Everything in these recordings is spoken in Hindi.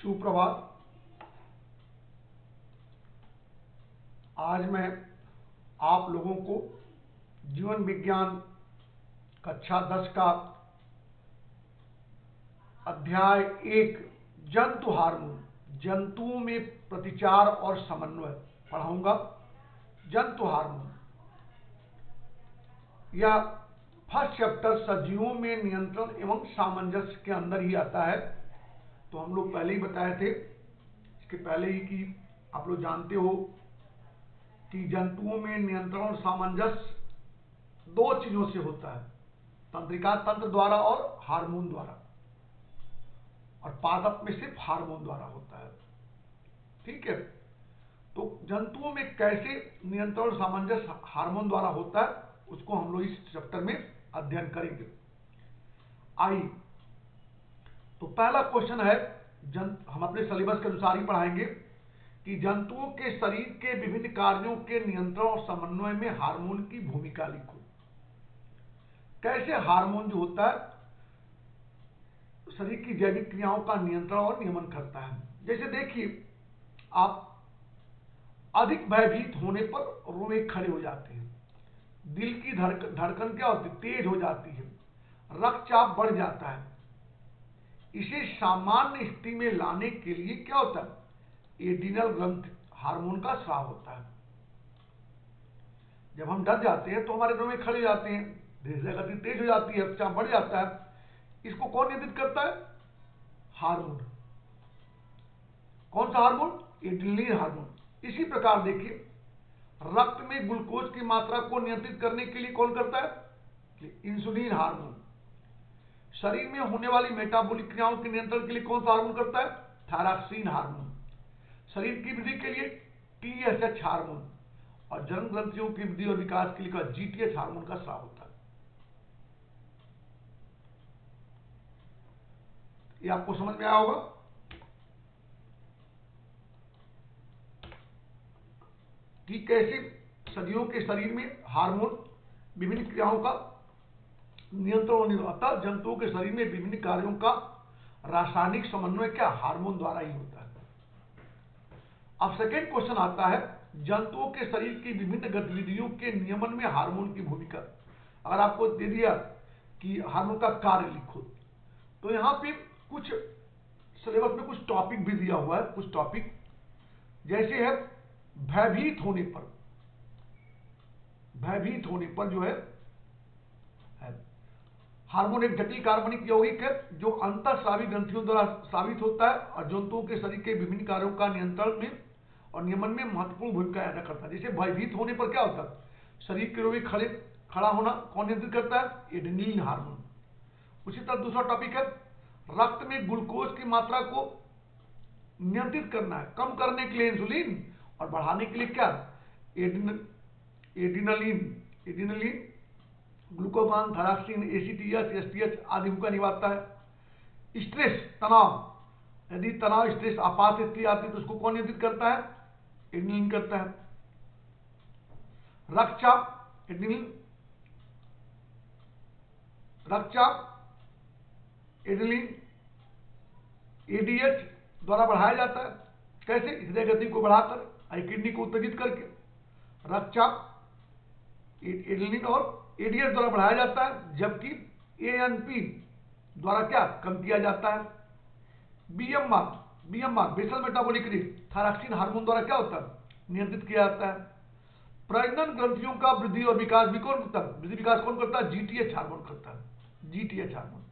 सुप्रभात। आज मैं आप लोगों को जीवन विज्ञान कक्षा 10 का अध्याय 1 जंतु हार्मोन, जंतुओं में प्रतिचार और समन्वय पढ़ाऊंगा। जंतु हार्मोन यह फर्स्ट चैप्टर सजीवों में नियंत्रण एवं सामंजस्य के अंदर ही आता है। तो हम लोग पहले ही बताए थे, इसके पहले ही, कि आप लोग जानते हो कि जंतुओं में नियंत्रण और सामंजस्य दो चीजों से होता है, तंत्रिका तंत्र द्वारा और हार्मोन द्वारा, और पादप में सिर्फ हार्मोन द्वारा होता है। ठीक है, तो जंतुओं में कैसे नियंत्रण और सामंजस्य हार्मोन द्वारा होता है उसको हम लोग इस चैप्टर में अध्ययन करेंगे। आइए, तो पहला क्वेश्चन है, हम अपने सिलेबस के अनुसार ही पढ़ाएंगे कि जंतुओं के शरीर के विभिन्न कार्यों के नियंत्रण और समन्वय में हार्मोन की भूमिका लिखो। कैसे हार्मोन जो होता है शरीर की जैविक क्रियाओं का नियंत्रण और नियमन करता है। जैसे देखिए, आप अधिक भयभीत होने पर रोए खड़े हो जाते हैं, दिल की धड़कन क्या होती है, तेज हो जाती है, रक्तचाप बढ़ जाता है। इसे सामान्य स्थिति में लाने के लिए क्या होता है, एड्रिनल ग्रंथि हार्मोन का स्राव होता है। जब हम डर जाते हैं तो हमारे रोए खड़े हो जाते हैं, हृदय गति तेज हो जाती है, रक्तचाप बढ़ जाता है। इसको कौन नियंत्रित करता है? हार्मोन। कौन सा हार्मोन? Adrenaline hormone. इसी प्रकार देखिए, रक्त में ग्लूकोज की मात्रा को नियंत्रित करने के लिए कौन करता है? Insulin hormone. शरीर में होने वाली मेटाबॉलिक क्रियाओं के नियंत्रण के लिए कौन सा हार्मोन करता है? Thyroxine hormone. शरीर की वृद्धि के लिए TSH हार्मोन, और जन्म ग्रंथियों की वृद्धि और विकास के लिए GTH हार्मोन का स्राव होता है। ये आपको समझ में आया होगा। कि कैसे सदियों के शरीर में हार्मोन विभिन्न क्रियाओं का नियंत्रण होता है। जंतुओं के शरीर में विभिन्न कार्यों का रासायनिक समन्वय क्या हार्मोन द्वारा ही होता है। अब सेकेंड क्वेश्चन आता है, जंतुओं के शरीर की विभिन्न गतिविधियों के नियमन में हार्मोन की भूमिका। अगर आपको दे दिया कि हार्मोन का कार्य लिखो, तो यहां पे कुछ सिलेबस में कुछ टॉपिक भी दिया हुआ है। कुछ टॉपिक जैसे है, भयभीत होने पर जो है हार्मोन एक जटिल कार्बनिक यौगिक है जो अंतःस्रावी ग्रंथियों द्वारा स्रावित होता है और जंतुओं के शरीर के विभिन्न कार्यों का नियंत्रण में और नियमन में महत्वपूर्ण भूमिका अदा करता है। जैसे भयभीत होने पर क्या होता है, शरीर के रोगी खड़ा होना कौन नियंत्रित करता है? Adrenaline hormone. उसी तरह दूसरा टॉपिक है, रक्त में ग्लूकोज की मात्रा को नियंत्रित करना है, कम करने के लिए इंसुलिन, और बढ़ाने के लिए क्या? एड्रिनलिन, ग्लूकोगान, थायरॉक्सिन, ACTH, STH आदि भूमिका निभाता है। स्ट्रेस, तनाव, यदि तनाव, स्ट्रेस, आपात स्थिति आती है तो उसको कौन नियंत्रित करता है? एड्रिनलिन करता है। रक्तचाप, एड्रिनलिन, ADH द्वारा बढ़ाया जाता है। कैसे? हृदय गति को बढ़ाकर, किडनी को उत्तेजित करके। रक्तचाप एड्रिनलिन और ADH द्वारा बढ़ाया जाता है, जबकि ANP द्वारा क्या कम किया जाता है। BMR basal metabolic rate thyroxine hormone द्वारा क्या होता है? नियंत्रित किया जाता है। प्रजनन ग्रंथियों का वृद्धि और विकास भी कौन करता है? वृद्धि विकास कौन करता है? GTH हार्मोन करता है। GTH hormone.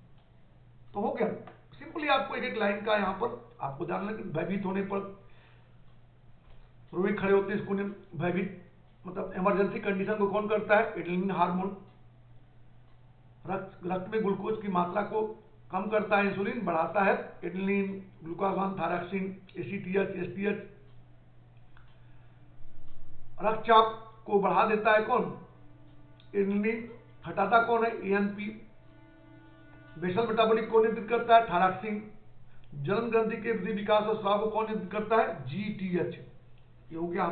तो हो गया। सिंपली आपको एक लाइन का यहां पर आपको जानना कि भयभीत होने पर रोगी खड़े होते हैं, इसको भयभीत मतलब इमरजेंसी कंडीशन को कौन करता है? Adrenaline hormone. रक्त में ग्लूकोज की मात्रा को कम करता है इंसुलिन, बढ़ाता है adrenaline, glucagon, thyroxine, ACTH, STH। रक्तचाप को बढ़ा देता है कौन? एड्रिनलिन। हटाता कौन है? ANP। बेसल मेटाबॉलिक को नियंत्रित करता है? थायरॉक्सिन। जन्म ग्रंथि के वृद्धि विकास और स्राव को कौन नियंत्रित करता है? GTH। ये हो गया।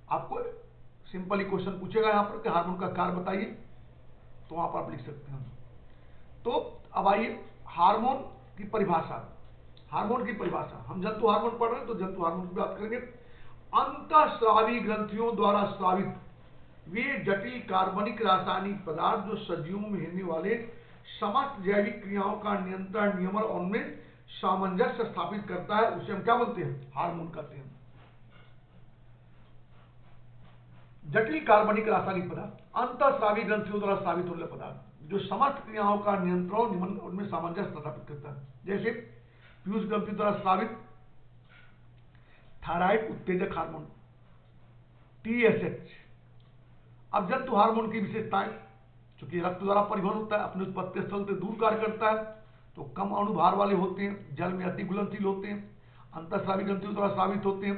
आपको सिंपली क्वेश्चन पूछेगा यहां पर कि हार्मोन का कार्य बताइए, तो वहां पर आप लिख सकते हैं। तो अब आइए हार्मोन की परिभाषा। हार्मोन की परिभाषा, हम जंतु हार्मोन पढ़ रहे हैं तो जंतु हार्मोन की बात करेंगे। अंतःस्रावी ग्रंथियों द्वारा स्रावित वे जटिल कार्बनिक रासायनिक पदार्थ जो सजीवों में होने वाले समस्त जैविक क्रियाओं का नियंत्रण, नियमन और उनमें सामंजस्य स्थापित करता है, उसे हम क्या बोलते हैं? हार्मोन कहते हैं। जटिल कार्बनिक रासायनिक पदार्थ, अंतःस्रावी ग्रंथियों द्वारा स्रावित होने वाले पदार्थ जो समस्त क्रियाओं का नियंत्रण, नियमन, उनमें सामंजस्य स्थापित करता है। जैसे पीयूष ग्रंथि द्वारा स्रावित थायराइड उत्तेजक हार्मोन TSH। अब जंतु हार्मोन की विशेषताएं, चूंकि रक्त द्वारा परिवहन होता है, अपने उत्पत्ति स्थल से दूर कार्य करता है, तो कम अणुभार वाले होते हैं, जल में अति घुलनशील होते हैं, अंतःस्रावी ग्रंथियों द्वारा स्रावित होते हैं,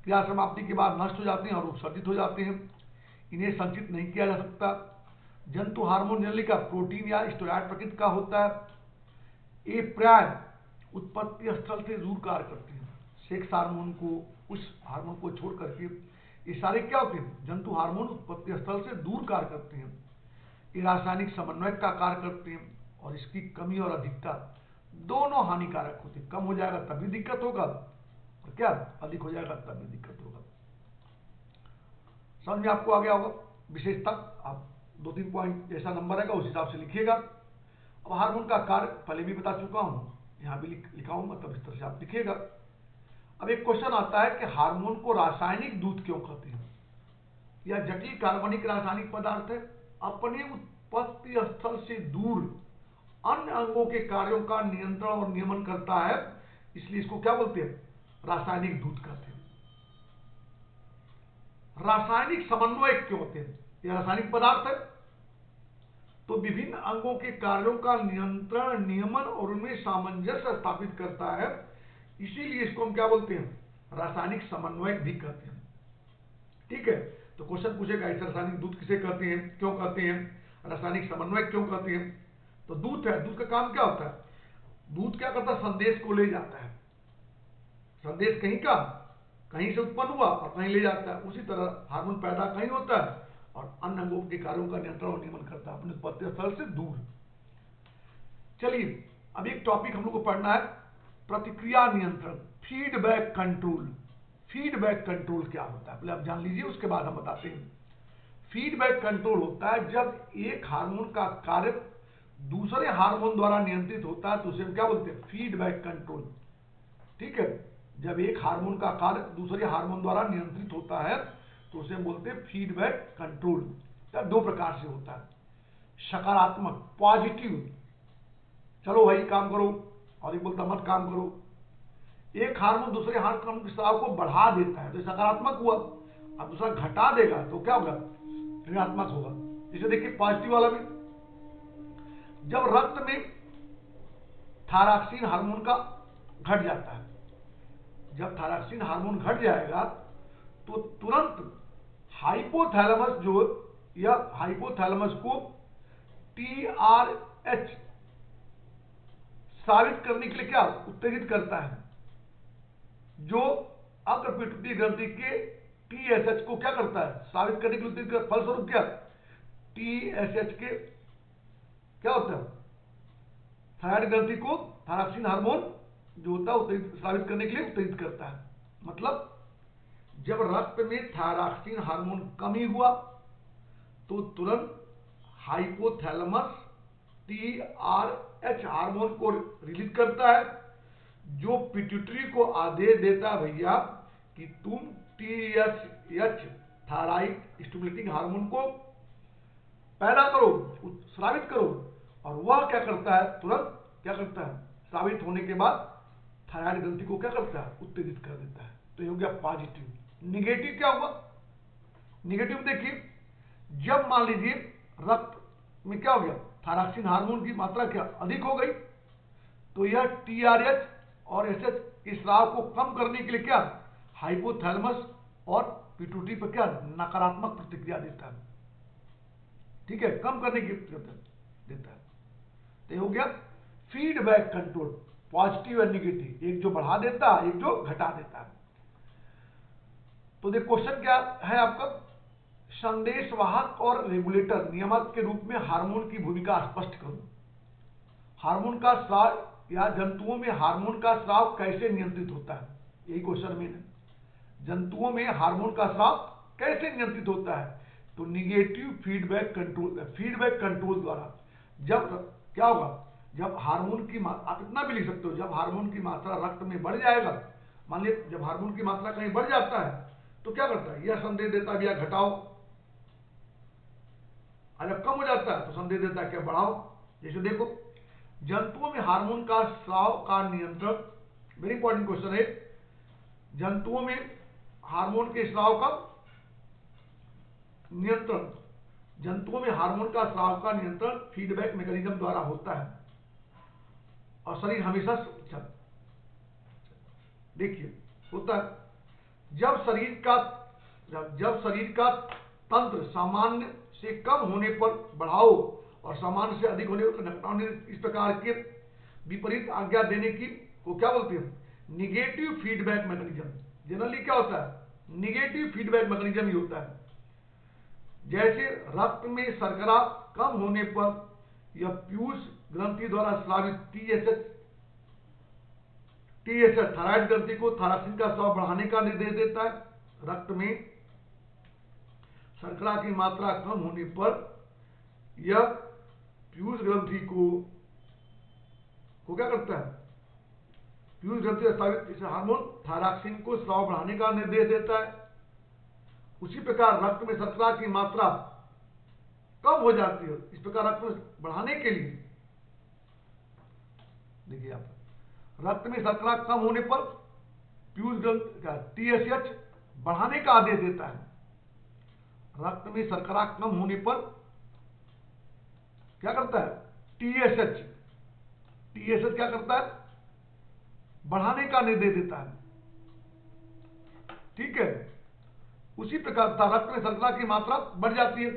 क्रिया समाप्ति के बाद नष्ट हो जाते हैं और उत्सर्जित हो जाते हैं, इन्हें संचित नहीं किया जा सकता। जंतु हार्मोन जनरली का प्रोटीन या स्टेरॉयड प्रकृति का होता है। ये प्राय उत्पत्ति स्थल से दूर कार्य करते हैं। सेक्स हार्मोन को, उस हार्मोन को छोड़ करके ये सारे क्या होते हैं? जंतु हार्मोन उत्पत्ति स्थल से दूर कार्य करते हैं। ये रासायनिक समन्वय का कार्य करते हैं और इसकी कमी और अधिकता दोनों हानिकारक होती है। कम हो जाएगा तब भी दिक्कत होगा, और क्या अधिक हो जाएगा तब भी दिक्कत होगा। समझ में आपको आ गया होगा विशेषता? आप 2-3 पॉइंट जैसा नंबर रहेगा उस हिसाब से लिखिएगा। अब हार्मोन का कार्य पहले भी बता चुका हूं, यहां भी लिखा हूं, मतलब इस तरह से आप लिखिएगा। अब एक क्वेश्चन आता है कि हार्मोन को रासायनिक दूत क्यों कहते हैं? यह जटिल कार्बनिक रासायनिक पदार्थ है, अपने उत्पत्ति स्थल से दूर अन्य अंगों के कार्यों का नियंत्रण और नियमन करता है, इसलिए इसको क्या बोलते हैं? रासायनिक दूत कहते हैं। रासायनिक समन्वय क्यों होते हैं? यह रासायनिक पदार्थ है तो विभिन्न अंगों के कार्यों का नियंत्रण, नियमन और उनमें सामंजस्य स्थापित करता है, इसीलिए इसको हम क्या बोलते हैं? रासायनिक समन्वय भी कहते हैं। ठीक है, तो क्वेश्चन पूछेगा इस रासायनिक दूत किसे कहते हैं, क्यों कहते हैं, रासायनिक समन्वय क्यों कहते हैं? तो दूत है, दूत का काम क्या होता है? दूत क्या करता है? संदेश को ले जाता है। संदेश कहीं का, कहीं से उत्पन्न हुआ और कहीं ले जाता है। उसी तरह हार्मोन पैदा कहीं होता है और अन्य अंगों के कार्यों का नियंत्रण और नियमन करता है अपने उत्पत्ति स्थल से दूर। चलिए अब एक टॉपिक हम लोग को पढ़ना है, प्रतिक्रिया नियंत्रण, फीडबैक कंट्रोल। फीडबैक कंट्रोल क्या होता है पहले आप जान लीजिए, उसके बाद हम बताते हैं। फीडबैक कंट्रोल होता है जब एक हार्मोन का कार्य दूसरे हार्मोन द्वारा नियंत्रित होता है तो उसे हम क्या बोलते हैं? Feedback control. ठीक है, जब एक हार्मोन का कार्य दूसरे हार्मोन द्वारा नियंत्रित होता है तो उसे हम बोलते हैं फीडबैक कंट्रोल। दो प्रकार से होता है, सकारात्मक पॉजिटिव, चलो भाई काम करो, और एक बोलता मत काम करो। एक हार्मोन दूसरे हार्मोन के स्राव को बढ़ा देता है तो सकारात्मक हुआ, अब दूसरा घटा देगा तो क्या होगा? ऋणात्मक होगा। जैसे देखिए पॉजिटिव वाला में, जब रक्त में थायरॉक्सिन हार्मोन का घट जाता है, जब थायरॉक्सिन हार्मोन घट जाएगा तो तुरंत हाइपोथैलेमस जो, या हाइपोथैलेमस को TRH स्रावित करने के लिए क्या उत्तेजित करता है, जो अग्रपिटुटरी ग्रंथि के TSH को क्या करता है? स्रावित करने के लिए उत्तेजित करता है। फलस्वरूप क्या? TSH के क्या होता है? थायराइड ग्रंथि को थायरॉक्सिन हार्मोन जो होता है उत्तेजित, स्रावित करने के लिए उत्तेजित करता है। मतलब जब रक्त में थायरॉक्सिन हार्मोन कमी हुआ तो तुरंत हाइपोथैलेमस TRH हार्मोन को रिलीज करता है, जो पिट्यूटरी को आदेश देता है भैया कि तुम TSH थायराइड स्टिमुलेटिंग हार्मोन को पैदा करो, स्रावित करो, और वह क्या करता है? तुरंत क्या करता है? स्रावित होने के बाद थायराइड ग्रंथि को क्या करता है? उत्तेजित कर देता है। तो ये हो गया पॉजिटिव। निगेटिव क्या हुआ? निगेटिव देखिए, जब मान लीजिए रक्त में क्या हो गया? थायरॉक्सिन हार्मोन की मात्रा क्या अधिक हो गई, तो यह TRH और SH के स्राव को कम करने के लिए क्या हाइपोथैलेमस और पिट्यूटरी पर क्या नकारात्मक प्रतिक्रिया देता है। ठीक है, कम करने की देता है। तो ये हो गया फीडबैक कंट्रोल, पॉजिटिव और निगेटिव, एक जो बढ़ा देता है, एक जो घटा देता है। तो देखो क्वेश्चन क्या है आपका, संदेशवाहक और रेगुलेटर नियामक के रूप में हार्मोन की भूमिका स्पष्ट करो। हार्मोन का स्राव या जंतुओं में हार्मोन का स्राव कैसे नियंत्रित होता है, यही क्वेश्चन में है। जंतुओं में हार्मोन का स्राव कैसे नियंत्रित होता है? तो निगेटिव फीडबैक कंट्रोल द्वारा। जब क्या होगा, जब हार्मोन की आप इतना भी लिख सकते हो, जब हार्मोन की मात्रा रक्त में बढ़ जाएगा, मान लीजिए जब हार्मोन की मात्रा कहीं बढ़ जाता है तो क्या करता है, यह संदेश देता है भैया घटाओ, और जब कम हो जाता है तो संदेश देता है क्या बढ़ाओ। जैसे देखो, जंतुओं में हार्मोन का स्राव का नियंत्रण, वेरी इंपॉर्टेंट क्वेश्चन है, जंतुओं में हार्मोन के स्राव का नियंत्रण, जंतुओं में हार्मोन का स्राव का नियंत्रण फीडबैक मैकेनिज्म द्वारा होता है, और शरीर हमेशा देखिए होता है जब शरीर का तंत्र सामान्य से कम होने पर बढ़ाओ और सामान्य से अधिक होने पर घटाओ, इस प्रकार के विपरीत आज्ञा देने की को क्या बोलते हैं, निगेटिव फीडबैक मैकेनिज्म। जनरली क्या होता है, निगेटिव फीडबैक मैकेनिज्म ही होता है। जैसे रक्त में शर्करा कम होने पर यह पीयूष ग्रंथि द्वारा स्रावित टीएसएच थायराइड ग्रंथि को थायरॉक्सिन का स्राव बढ़ाने का निर्देश देता है। रक्त में शर्करा की मात्रा कम होने पर यह पीयूष ग्रंथि को क्या करता है, पीयूष ग्रंथि से स्रावित हार्मोन थायरॉक्सिन को स्राव बढ़ाने का निर्देश देता है। उसी प्रकार रक्त में शर्करा की मात्रा कम हो जाती है, इस प्रकार रक्त में बढ़ाने के लिए देखिए आप, रक्त में शर्करा कम होने पर पीयूष ग्रंथि का टीएसएच बढ़ाने का आदेश देता है। रक्त में शर्करा कम होने पर क्या करता है, टीएसएच क्या करता है, बढ़ाने का निर्देश देता है। ठीक है, उसी प्रकार रक्त में शर्करा की मात्रा बढ़ जाती है।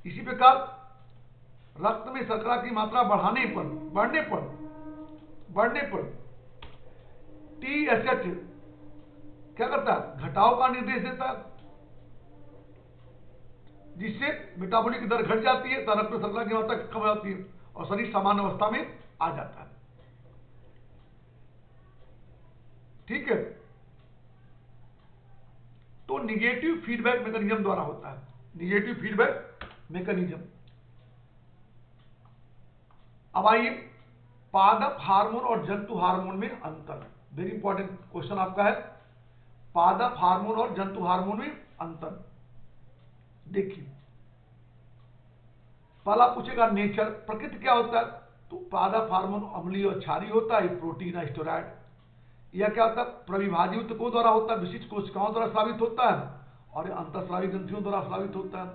इसी प्रकार रक्त में शर्करा की मात्रा बढ़ने पर टीएसएच क्या करता है, घटाव का निर्देश देता है, जिससे मेटाबॉलिक दर घट जाती है, रक्त में शर्करा की मात्रा कम हो जाती है और शरीर सामान्य अवस्था में आ जाता है। ठीक है, तो निगेटिव फीडबैक मैकेनिज्म द्वारा होता है, निगेटिव फीडबैक मैकेनिज्म। अब आइए पादप हार्मोन और जंतु हार्मोन में अंतर, वेरी इंपॉर्टेंट क्वेश्चन आपका है, पादप हार्मोन और जंतु हार्मोन में अंतर। देखिए पहला पूछेगा नेचर, प्रकृति क्या होता है, तो पादप हार्मोन अम्लीय और क्षारीय होता है, प्रोटीन है, स्टेरॉइड। यह क्या होता है, प्रविभाज्य ऊतकों द्वारा होता है, विशिष्ट कोशिकाओं द्वारा स्रावित होता है, और अंतःस्रावी ग्रंथियों द्वारा स्रावित होता है।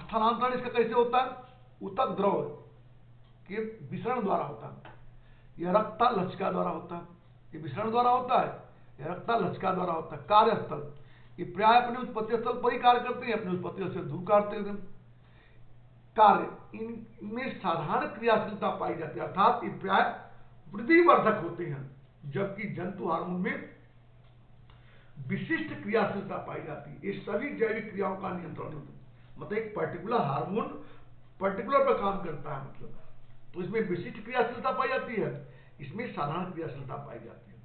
स्थानांतरण इसका कैसे होता है, ऊतक द्रव के विसरण द्वारा होता है, यह रक्ता लसिका द्वारा होता है, ये विसरण द्वारा होता है, यह रक्ता लसिका द्वारा होता है। कार्यस्थल, ये प्राय अपने उत्पत्ति स्थल पर ही कार्य करते हैं, अपने उत्पत्ति से दूर करते हैं। कार्य, इनमें साधारण क्रियाशीलता पाई जाती है, अर्थात ये प्राय वृद्धिवर्धक होते हैं, जबकि जंतु हार्मोन में विशिष्ट क्रियाशीलता पाई जाती है। ये सभी जैविक क्रियाओं का नियंत्रण होता है, मतलब एक पर्टिकुलर हार्मोन पर्टिकुलर पर काम करता है, मतलब तो इसमें विशिष्ट क्रियाशीलता पाई जाती है, इसमें साधारण क्रियाशीलता पाई जाती है।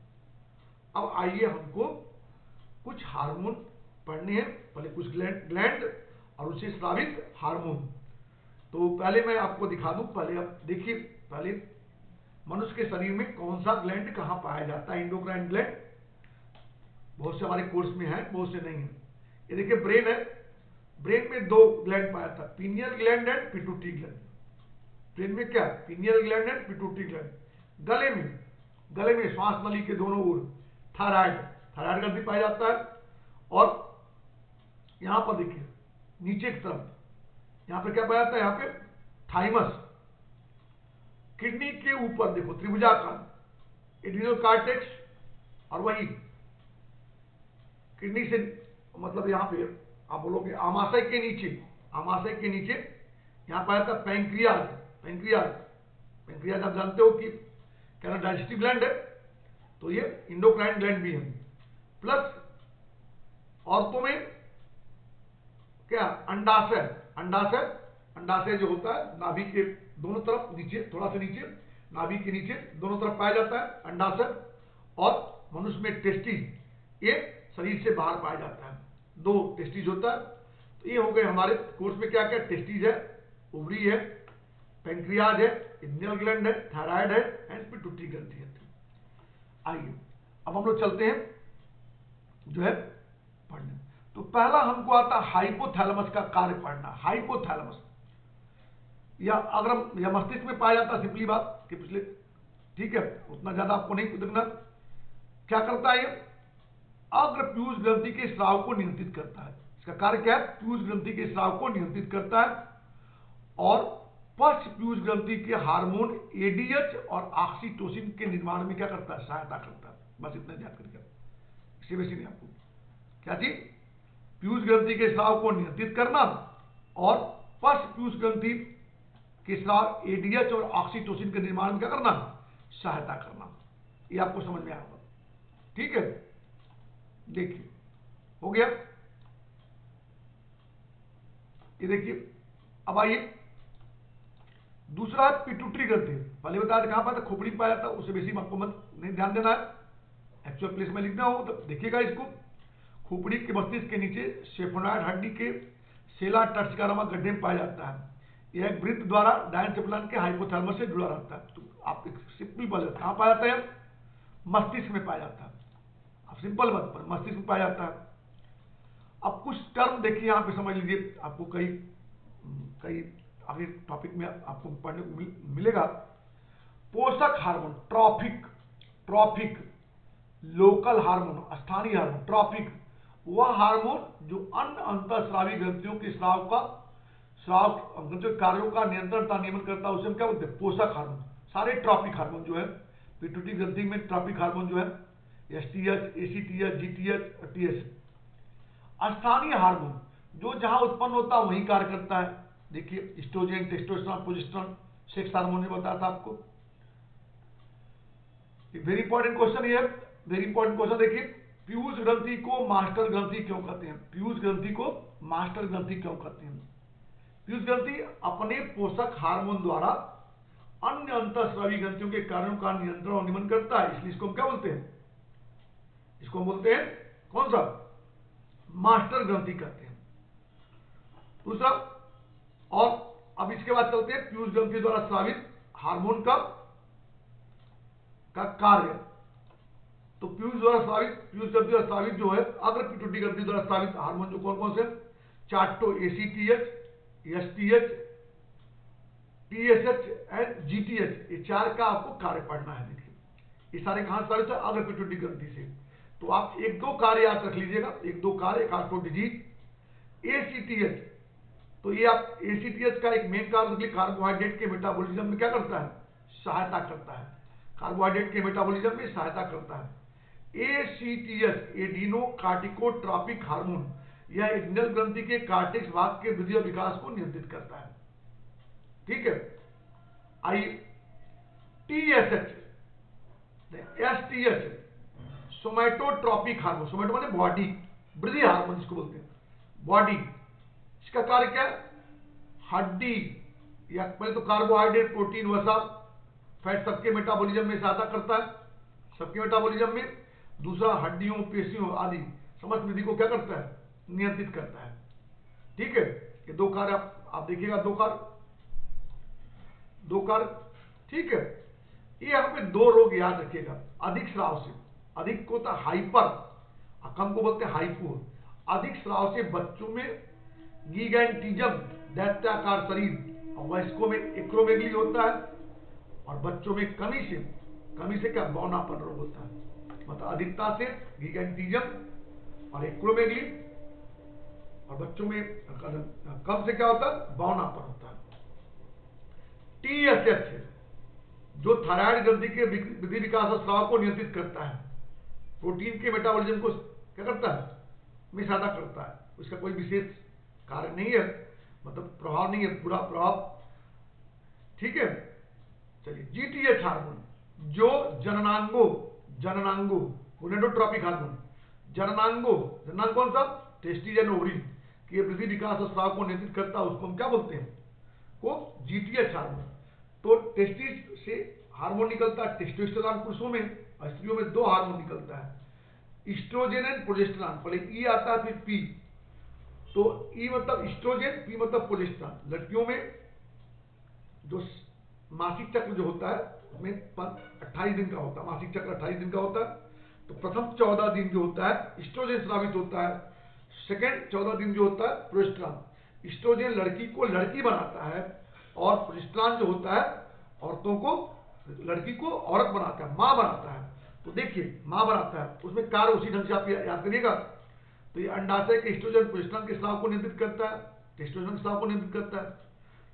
अब आइए हमको कुछ हार्मोन पढ़ने हैं, पहले कुछ ग्लैंड और उससे स्रावित हार्मोन। तो पहले मैं आपको दिखा दूं, पहले आप देखिए, पहले मनुष्य के शरीर में कौन सा ग्लैंड कहां पाया जाता है, एंडोक्राइन ग्लैंड। बहुत से हमारे कोर्स में है, बहुत से नहीं है। ये देखिए ब्रेन है, ब्रेन में दो ग्लैंड पाया था, pineal gland and pituitary gland. Brain में क्या, pineal gland and pituitary gland. गले में श्वास नली के दोनों ओर थायराइड ग्रंथि पाया जाता है। और यहां पर देखिए नीचे की तरफ, यहां पे क्या पाया जाता है, यहां पे थाइमस। किडनी के ऊपर देखो त्रिभुजाकार एड्रिनल कार्टेक्स, और वही किडनी से मतलब यहां पे आप बोलोगे आमाशय के नीचे यहां पाया जाता है पैंक्रियाज आप जानते हो कि क्या डाइजेस्टिव ग्लैंड है, तो ये इंडोक्राइन ग्लैंड भी है। प्लस औरतों में क्या, अंडाशय जो होता है नाभि के दोनों तरफ नीचे, थोड़ा सा नीचे नाभि के नीचे दोनों तरफ पाया जाता है अंडाशय, और मनुष्य में टेस्टिस ये शरीर से बाहर पाया जाता है, 2 टेस्टिस होता है। तो ये हो गए हमारे कोर्स में क्या क्या, टेस्टिस है, ओवरी है, पैंक्रियाज है, इड्रिनल ग्लैंड है, थायराइड है एंड पिट्यूटरी ग्रंथि है। आइए अब हम लोग चलते हैं जो है पढ़ने। तो पहला हमको आता है हाइपोथैलेमस का कार्य पढ़ना। हाइपोथैलेमस या अगर हम या मस्तिष्क में पाया जाता है, सिंपली बात कि पिछले, ठीक है, उतना ज्यादा आपको नहीं देखना। क्या करता है ये, अग्र पीयूष ग्रंथि के स्राव को नियंत्रित करता है। इसका कार्य क्या है, पीयूष ग्रंथि के स्राव को नियंत्रित करता है और पश्च पीयूष ग्रंथि के हार्मोन एडीएच और ऑक्सीटोसिन के निर्माण में क्या करता है, सहायता करता है। बस इतना याद करिए, इससे बेसी नहीं आपको। क्या चीज, पीयूष ग्रंथि के स्राव को नियंत्रित करना और पश्च पीयूष ग्रंथि के स्राव एडीएच और ऑक्सीटोसिन के निर्माण में क्या करना, सहायता करना। ये आपको समझ में आएगा, ठीक है। देखिए हो गया, ये देखिए। अब आइए दूसरा है पिट्यूटरी ग्रंथि। पहले बताया था कहां पाया था, खोपड़ी पाया था, उससे बेसी आपको मत नहीं ध्यान देना है, एक्चुअल प्लेस में लिखना हो तो देखिएगा इसको। खोपड़ी के मस्तिष्क के नीचे सेफोनॉइड हड्डी के सेला टर्सिकारामा गड्ढे में पाया जाता है। यह एक वृत्त द्वारा डायनसेफलन के हाइपोथैलेमस से जुड़ा रहता है। तो आप सिंपल बोले कहां पाया जाता है, मस्तिष्क में पाया जाता है। आप सिंपल बात पर मस्तिष्क में पाया जाता है। अब कुछ टर्म देखिए यहां पे समझ लीजिए, आपको कई कई आगे टॉपिक में आपको पढ़ने को मिलेगा। पोषक हार्मोन, ट्रॉफिक, लोकल हार्मोन, स्थानीय हार्मोन। ट्रॉफिक वह हार्मोन जो अन्य अंतःस्रावी ग्रंथियों के स्राव कार्यों का नियंत्रण नियमन करता है, उसे हम क्या बोलते हैं, पोषक हार्मोन। सारे ट्रॉपिक हार्मोन जो है पिट्यूटरी ग्रंथि में, ट्रॉपिक हार्मोन जो है एसटीएच, एसीटीएच, जीटीएच और टीएस। स्थानीय हार्मोन जो जहां उत्पन्न होता है वहीं कार्य करता है। देखिए estrogen, testosterone, progesterone, sex hormone ने बताया था आपको। वेरी इंपॉर्टेंट क्वेश्चन ये, वेरी इंपॉर्टेंट क्वेश्चन। देखिए पीयूष ग्रंथि को मास्टर ग्रंथि क्यों कहते हैं, पीयूष ग्रंथि को मास्टर ग्रंथि क्यों कहते हैं। पीयूष ग्रंथि अपने पोषक हार्मोन द्वारा अन्य अंतःस्रावी ग्रंथियों के कार्यों का नियंत्रण और नियमन करता है, इसलिए इसको हम क्या बोलते हैं, इसको हम बोलते हैं कौन सा, मास्टर ग्रंथि कहते हैं। दूसरा, और अब इसके बाद चलते हैं पीयूष ग्रंथि द्वारा स्रावित हार्मोन का कार्य। तो पीयूष ग्रंथि द्वारा स्रावित जो है, अग्र पिट्यूटरी ग्रंथि द्वारा स्रावित हार्मोन जो कौन कौन से, चार्टो, एसीटीएच, एसटीएच, टीएसएच एंड जीटीएच, ये 4 का आपको कार्य पढ़ना है। देखिए ये सारे कहां स्रावित है, अग्र पिट्यूटरी ग्रंथि से। तो आप 1-2 कार्य याद रख लीजिएगा, 1-2 कार्य, एक आठ डिजीज। एसीटीएच, तो ये आप एसीटीएच का एक मेन कार्य कार्बोहाइड्रेट के मेटाबॉलिज्म में क्या करता है, सहायता करता है। कार्बोहाइड्रेट के मेटाबॉलिज्म में सहायता करता है। एसीटीएच एडिनो कार्टिकोट्रॉपिक हार्मोन, यह एड्रिनल ग्रंथि के कार्टेक्स भाग के वृद्धि और विकास को नियंत्रित करता है, ठीक है। आई टीएसएच, एसटीएच सोमैटोट्रॉपिक हार्मोन, सोमैटो माने बॉडी, वृद्धि हार्मोन इसको बोलते हैं, बॉडी। इसका कार्य क्या, हड्डी या पहले तो कार्बोहाइड्रेट, प्रोटीन, वसा, फैट सबके मेटाबॉलिज्म में सहायता करता है, सबके मेटाबॉलिज्म में। दूसरा हड्डियों, पेशियों आदि समस्त वृद्धि को क्या करता है, नियंत्रित करता है, ठीक है। ये 2 कार्य आप देखिएगा, 2 कार्य, ठीक है। ये यहाँ पे 2 रोग याद रखिएगा, अधिक स्राव से, अधिक को होता है हाइपर, कम को बोलते हैं हाइपो। अधिक स्राव से बच्चों में गिगैंटिज्म, दैत्याकार शरीर, और वयस्कों में एक्रोमेगली होता है, और बच्चों में कमी से क्या, बौनापन रोग होता है। मतलब अधिकता से गिगैंटिज्म और एक्रोमेगली, और बच्चों में कम से क्या होता है, बौनापन होता है। टीएसएच जो थायराइड ग्रंथि के वृद्धि, विकास और स्राव को नियंत्रित करता है, प्रोटीन के मेटाबॉलिज्म को क्या करता है, में सहायता करता है। उसका कोई विशेष कार्य नहीं है, मतलब प्रभाव नहीं है, पूरा प्रभाव, ठीक है। चलिए जीटीएच हार्मोन जो जननांगो गोनेडोट्रॉपिक हार्मोन, जननांग कौन सा, टेस्टिस एंड ओवरीज के वृद्धि, विकास और स्राव को नियंत्रित करता है, उसको हम क्या बोलते हैं, को जीटीएच हार्मोन। तो टेस्टिस से हार्मोन निकलता है टेस्टोस्टेरोन पुरुषों में, और स्त्रियों में 2 हार्मोन निकलता है, ईस्ट्रोजन एंड प्रोजेस्टेरोन। पहले ई आता है फिर पी, तो ई मतलब ईस्ट्रोजन, पी मतलब प्रोजेस्टेरोन। लड़कियों में जो मासिक चक्र जो होता है उसमें 28 दिन का होता है, मासिक चक्र 28 दिन का होता है। तो प्रथम 14 दिन जो होता है ईस्ट्रोजन स्रावित होता है, सेकेंड 14 दिन जो होता है प्रोजेस्टेरोन। ईस्ट्रोजन लड़की को लड़की बनाता है, और प्रोजेस्टेरोन जो होता है औरतों को, लड़की को औरत बनाता है, मां बनाता है। तो देखिए मां बनाता है, उसमें कार्य उसी ढंग से आप याद करिएगा। तो ये अंडाशय के ईस्ट्रोजन प्रोजेस्टेरोन के स्राव को नियंत्रित करता है, टेस्टोस्टेरोन के स्राव को नियंत्रित करता है।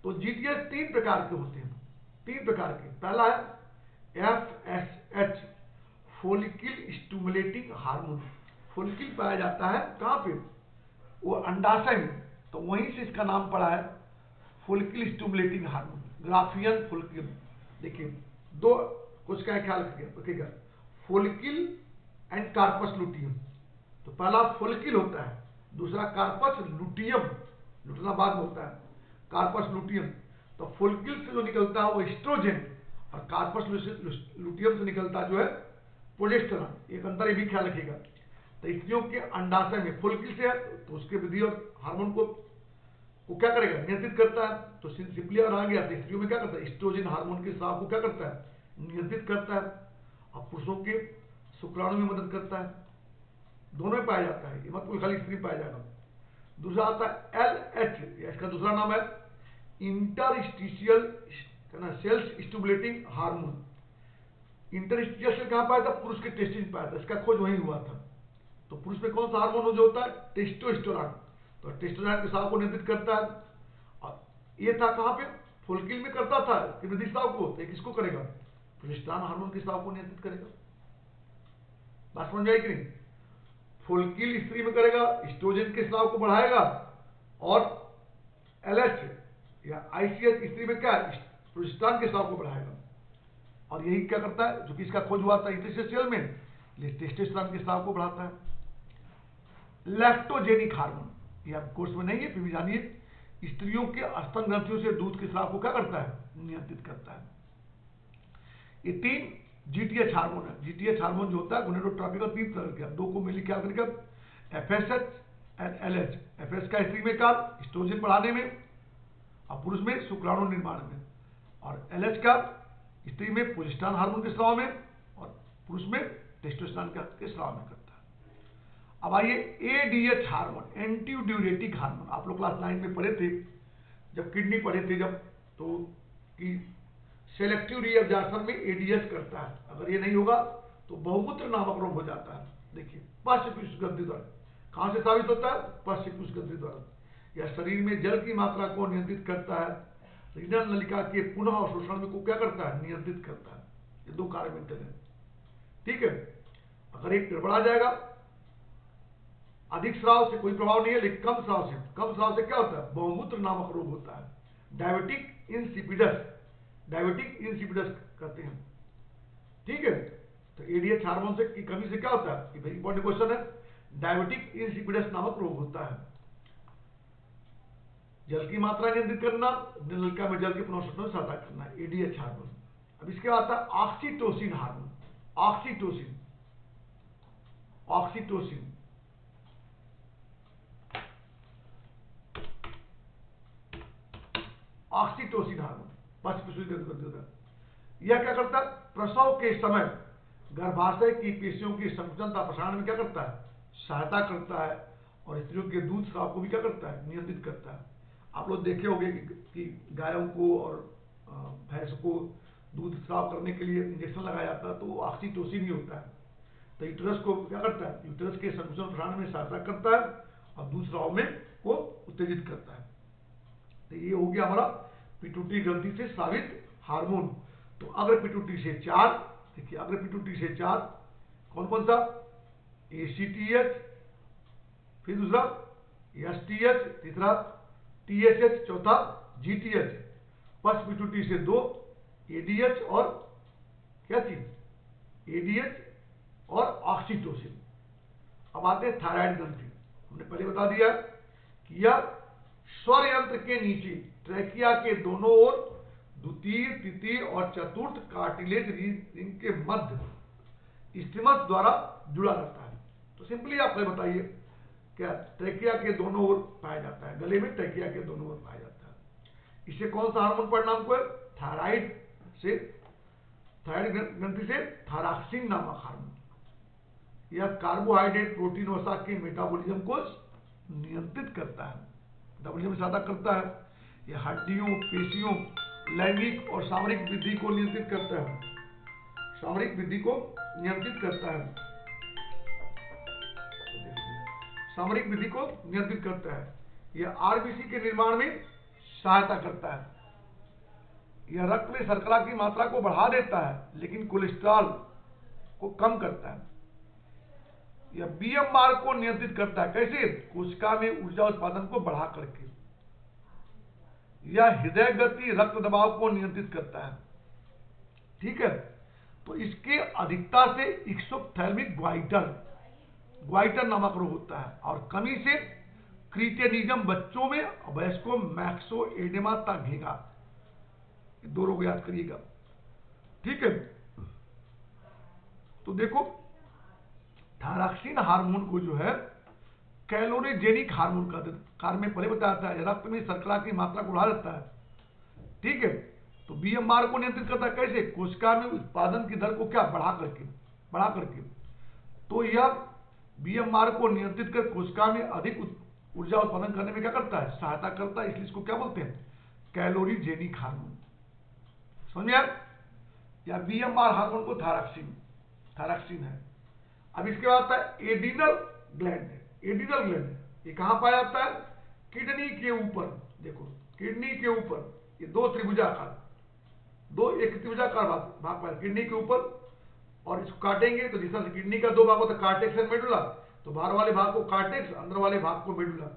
तो जीटीएच 3 प्रकार के होते हैं, 3 प्रकार के। पहला है FSH, follicle stimulating hormone. Follicle पाया जाता है कहां पे, वो अंडाशय में, तो वहीं से इसका नाम पड़ा है follicle stimulating hormone, Graafian follicle. देखिए 2 कुछ का ख्याल रखिएगा, फोलिकल एंड कार्पस लुटियम। तो पहला फोलिकल होता है, दूसरा कार्पस लुटियम, लुटना बाद में होता है, कार्पस लुटियम। तो फोलिकल से जो निकलता है वो एस्ट्रोजन, और कार्पस लुटियम से निकलता जो है प्रोजेस्टेरोन। एक अंतर ये भी ख्याल रखिएगा। तो स्त्रियों के अंडाशय में फोलिकल से है, तो उसके वृद्धि और हार्मोन को क्या करेगा, नियंत्रित करता है। तो सिंपली और आ गया, तो स्त्रियों में क्या करता है, एस्ट्रोजन हार्मोन के स्राव को क्या करता है, नियंत्रित करता है, और पुरुषों के शुक्राणु में मदद करता है। दोनों में पाया जाता है, ये मत कोई खाली स्त्री पाया जाएगा। दूसरा आता है LH, इसका दूसरा नाम है interstitial cells stimulating hormone. Interstitial cell कहां पाया था, पुरुष के टेस्टिस में पाया था, इसका खोज वहीं हुआ था। तो पुरुष में कौन सा हार्मोन जो होता है, टेस्टोस्टेरोन। तो टेस्टोस्टेरोन के स्राव को नियंत्रित करता है, और ये था कहां पे, फोलिकल में करता था कि वृद्धि स्राव को, तो किसको करेगा, प्रोजेस्टेरोन हार्मोन के स्राव को नियंत्रित करेगा। बात समझ आई कि नहीं। फोलिकल स्त्री में करेगा, एस्ट्रोजन के स्राव को बढ़ाएगा, और LH या ICH स्त्री में क्या है, प्रोजेस्टेरोन के स्राव को बढ़ाएगा। और यही क्या करता है, जो कि इसका खोज हुआ था इंटरस्टिशियल में, टेस्टोस्टेरोन के स्राव को बढ़ाता है। लैक्टोजेनिक हार्मोन, ये आप कोर्स में नहीं है फिर भी जानिए, स्त्रियों के स्तन ग्रंथियों से दूध के स्राव को क्या करता है, नियंत्रित करता है। ये 3 GTH हार्मोन है। GTH हार्मोन जो होता है गोनेडोट्रोपिक, 3 तरह के, 2 को मिली क्या करेगा, FSH एंड LH। FS का स्त्री में कार्य एस्ट्रोजन बढ़ाने में, और पुरुष में शुक्राणु निर्माण में, और LH का स्त्री में प्रोजेस्टेरोन हार्मोन के स्राव में, और पुरुष में टेस्टोस्टेरोन के स्राव में करता है। अब आइए ADH hormone, anti diuretic hormone. आप लोग क्लास 9 में पढ़े थे, जब किडनी पढ़े थे जब, तो कि सेलेक्टिव रीअब्जॉर्प्शन में ADH करता है। अगर ये नहीं होगा तो बहुमूत्र नामक रोग हो जाता है। देखिए पश्चपुष्प ग्रंथि द्वारा, कहां से साबित होता है, पश्चपुष्प ग्रंथि द्वारा। यह शरीर में जल की मात्रा को नियंत्रित करता है, रीनल नलिका के पुनः अवशोषण में को क्या करता है, नियंत्रित करता है। ये 2 कार्य मेंटेन है, ठीक है। अगर एक गड़बड़ा जाएगा, अधिक स्राव से कोई प्रभाव नहीं है, लेकिन कम स्राव से क्या होता है, बहुमूत्र नामक रोग होता है, डायबिटिक इंसिपिडस, डायबिटिक इंसिपिडस कहते हैं, ठीक है। तो ADH हार्मोन से की कमी से क्या होता है, वेरी इंपॉर्टेंट क्वेश्चन है, डायबिटिक इंसिपिडस नामक रोग होता है। जल की मात्रा नियंत्रित करना, नलिका में जल के पुनर्शोषण में सहायता करना, ADH हार्मोन। अब इसके बाद आता है oxytocin hormone. Oxytocin, oxytocin oxytocin hormone पश्चपुष्प होता है। यह क्या करता है, प्रसव के समय गर्भाशय की पेशियों की संकुचन तथा प्रसारण में क्या करता है, सहायता करता है, और स्त्रियों के दूध स्राव को भी क्या करता है, नियंत्रित करता है। आप लोग देखे होंगे कि गायों को और भैंस को दूध स्राव करने के लिए इंजेक्शन लगाया जाता है, तो वो ऑक्सीटोसिन ही होता है। तो यूटेरस को क्या करता है, यूटेरस के संकुचन प्रसारण में सहायता करता है, और दूध स्राव में को उत्तेजित करता है। तो ये हो गया हमारा पिट्यूटरी ग्रंथि से स्रावित हार्मोन। तो अग्र पिट्यूटरी से 4, देखिए अग्र पिट्यूटरी से 4 कौन कौन सा, ACTH, फिर दूसरा STH, तीसरा TSH, चौथा GTH। पश्च पिट्यूटरी से 2 ADH और क्या चीज, ADH और ऑक्सीटोसिन। अब आते हैं थायराइड ग्रंथि। हमने पहले बता दिया कि यह स्वर यंत्र के नीचे ट्रैकिया के दोनों ओर द्वितीय, तृतीय और चतुर्थ कार्टिलेज रिंग के मध्य स्टिमस द्वारा जुड़ा रहता है। तो सिंपली आप बताइए, क्या ट्रेकिया के दोनों ओर पाया जाता है, गले में ट्रेकिया के दोनों ओर पाया जाता है। इसे कौन सा हार्मोन पढ़ना हमको है? थायराइड से, थायराइड ग्रंथि से थायरॉक्सिन नामक हार्मोन। यह कार्बोहाइड्रेट, प्रोटीन वसा के मेटाबॉलिज्म को नियंत्रित करता है, मेटाबॉलिज्म ज्यादा करता है। यह हड्डियों, पेशियों, लैंगिक और सामरिक वृद्धि को नियंत्रित करता है, सामरिक वृद्धि को नियंत्रित करता है, सामरिक वृद्धि को नियंत्रित करता है। यह आरबीसी के निर्माण में सहायता करता है। यह रक्त में शर्करा की मात्रा को बढ़ा देता है, लेकिन कोलेस्ट्रॉल को कम करता है। यह बीएमआर को नियंत्रित करता है। कैसे? कोशिका में ऊर्जा उत्पादन को बढ़ा करके। यह हृदय गति, रक्त दबाव को नियंत्रित करता है। ठीक है, तो इसके अधिकता से एक्सोप्थेल्मिक ग्वाइटर नामक रोग होता है, और कमी से क्रीटेनिज्म बच्चों में, वयस्कों मैक्सोएडेमा तक। दो रोग याद करिएगा। ठीक है, तो देखो थायरॉक्सिन हार्मोन को जो है कैलोरीजेनिक हार्मोन का कार्य में पहले बताया था, रक्त में शर्करा की मात्रा को बढ़ा देता है। ठीक है, तो बीएमआर को नियंत्रित करता है। कैसे? कोशिका में उत्पादन की दर को क्या बढ़ा करके। तो यह बीएमआर को नियंत्रित कर कोशिका में अधिक ऊर्जा उत्पादन करने में क्या करता है? सहायता करता है। इसलिए इसको क्या बोलते हैं? कैलोरीजेनिक हार्मोन। समझ में? या बीएमआर हार्मोन को थायरॉक्सिन है। अब इसके बाद आता है एड्रिनल ग्लैंड। एड्रिनल ग्लैंड ये कहां पाया जाता है? किडनी के ऊपर। देखो, किडनी के ऊपर ये एक त्रिभुजाकार भाग पाया किडनी के ऊपर, और इसको काटेंगे तो जिस तरह से किडनी का दो भाग होता है, कार्टेक्स एंड मेडुला, तो बाहर वाले भाग को कार्टेक्स, अंदर वाले भाग को मेडुला।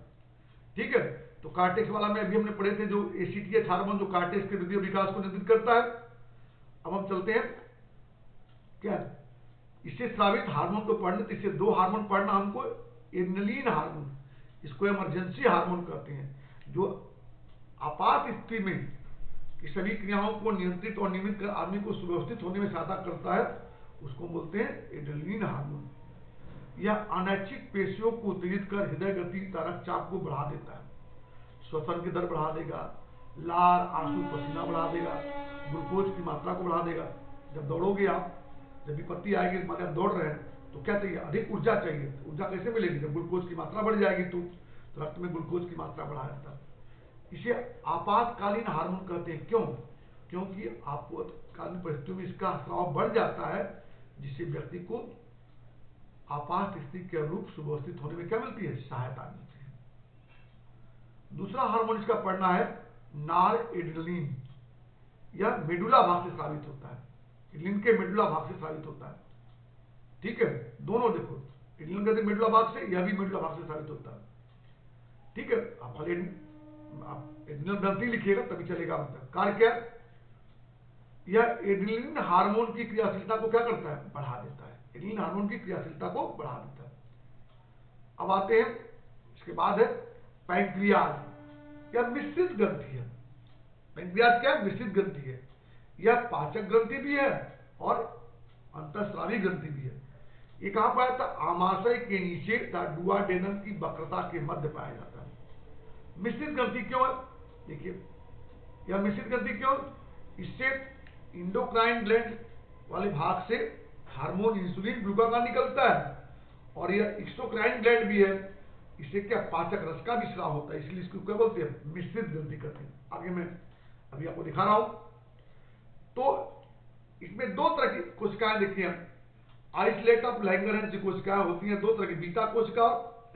ठीक है, तो कार्टेक्स वाला में अभी हमने पढ़े थे जो एसीटीएच हार्मोन, जो कार्टेक्स के वृद्धि और विकास को नियंत्रित करता है। अब हम चलते हैं क्या इससे स्रावित हार्मोन को पढ़ने, तो इससे दो हार्मोन पढ़ना हमको। एड्रेनलिन हार्मोन, इसको इमरजेंसी हार्मोन कहते हैं, जो आपात स्थिति में कि सभी क्रियाओं को नियंत्रित और नियमित कर आदमी को सुव्यवस्थित होने में सहायता करता है, उसको बोलते हैं एड्रेनलिन हार्मोन। यह अनैच्छिक पेशियों को उत्तेजित कर हृदय गति, रक्तचाप को बढ़ा देता है, श्वसन की दर बढ़ा देगा, लार, आंसू, पसीना बढ़ा देगा, ग्लूकोज की मात्रा को बढ़ा देगा। जब दौड़ोगे आप, जब विपत्ति आएगी, मान आप दौड़ रहे हैं, तो क्या चाहिए? अधिक ऊर्जा चाहिए। ऊर्जा कैसे मिलेगी? जब ग्लूकोज की मात्रा बढ़ जाएगी तो रक्त में ग्लूकोज की मात्रा बढ़ा देता है। इसे आपातकालीन हार्मोन कहते हैं। क्यों? क्योंकि आपातकालीन परिस्थितियों में इसका स्राव बढ़ जाता है, जिससे व्यक्ति को आपात स्थिति के अनुरूप सुव्यवस्थित होने में क्या मिलती है? सहायता मिलती है। दूसरा हार्मोन इसका पढ़ना है नॉरएड्रेनालिन। यह मेडुला भाग से स्रावित होता है, एड्रेनालिन के मेडुला भाग से स्रावित होता है। ठीक है, दोनों देखो, एड्रेनालिन कहते हैं मेडुला भाग से, यह भी मेडुला भाग से स्रावित होता है। ठीक है, आप एड्रेनल ग्रंथि लिखिएगा तभी चलेगा। मतलब कार्य क्या? यह एड्रेनलिन हार्मोन की क्रियाशीलता को क्या करता है? बढ़ा देता है। एड्रेनलिन हार्मोन की क्रियाशीलता को बढ़ा देता है। अब आते हैं, इसके बाद है पैंक्रियाज। यह मिश्रित ग्रंथि है। पैंक्रियाज क्या? मिश्रित ग्रंथि है। यह पाचक ग्रंथि भी है और अंतःस्रावी ग्रंथि भी है। ये कहां पाया था? आमाशय के नीचे डुओडेनम की वक्रता के मध्य पाया जाता है। मिश्रित ग्रंथि क्यों है? देखिए, यह मिश्रित ग्रंथि क्यों? इससे इंडोक्राइन ग्लैंड वाले भाग से हार्मोन इंसुलिन, ग्लूकागॉन निकलता है, और यह एक्सोक्राइन ग्लैंड भी है। इससे क्या? पाचक रस का भी स्राव होता है, इसलिए इसको क्या बोलते हैं? मिश्रित ग्रंथि कहते हैं। आगे मैं अभी आपको दिखा रहा हूं। तो इसमें दो तरह की कोशिकाएं देखिए हम। आइसोलेट ऑफ लैंगरहैंस जो कोशिकाएं होती हैं, दो तरह की, बीटा कोशिका,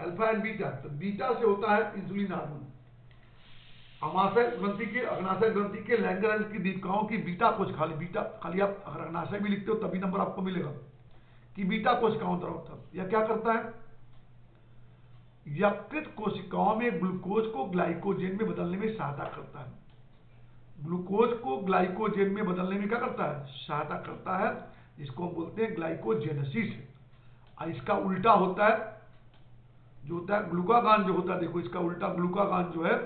अल्फा एंड बीटा। तो बीटा से होता है इंसुलिन हार्मोन। अमाशय ग्रंथि के, अग्नाशय ग्रंथि के लैंगरहैंस की दीपिकाओं की बीटा कोशिका, बीटा खाली आप अगर अग्नाशय भी लिखते हो तभी नंबर आपको मिलेगा कि बीटा कोशिकाओं द्वारा होता है। यह क्या करता है? यकृत कोशिकाओं में ग्लूकोज को ग्लाइकोजेन में बदलने में सहायता करता है। ग्लूकोज को ग्लाइकोजेन में बदलने में क्या करता है? सहायता करता है, जिसको हम बोलते हैं ग्लाइकोजेनेसिस। और इसका उल्टा होता है, जो होता है ग्लूकागॉन, जो होता है, देखो इसका उल्टा ग्लूकागॉन जो है,